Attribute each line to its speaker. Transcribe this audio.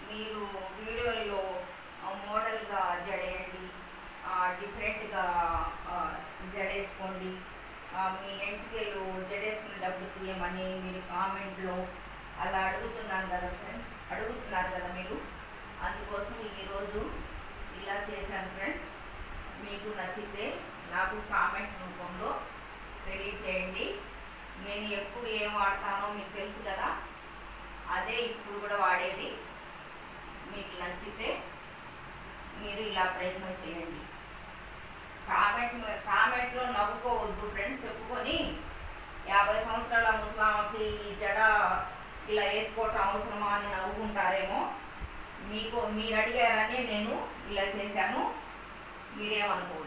Speaker 1: మీరు వీడియోలో మోడల్గా జడేయండి, డిఫరెంట్గా జడేసుకోండి, మీ ఎంటికలు జడేసుకునేటప్పుడు తీయమని మీరు కామెంట్లో అలా అడుగుతున్నారు కదా మీరు. అందుకోసం ఈరోజు ఇలా చేశాను ఫ్రెండ్స్. మీకు నచ్చితే నాకు కామెంట్ రూపంలో తెలియచేయండి. నేను ఎప్పుడు ఏం వాడతానో మీకు తెలుసు కదా, అదే ఇప్పుడు కూడా వాడేది. మీకు నచ్చితే మీరు ఇలా ప్రయత్నం చేయండి. కామెంట్లో నవ్వుకోవద్దు ఫ్రెండ్స్. చెప్పుకొని 50 సంవత్సరాల ముసలామకి జడ ఇలా వేసుకోవటం అవసరమా అని నవ్వుకుంటారేమో. మీరు అడిగారని నేను ఇలా చేశాను, మీరేమనుకో.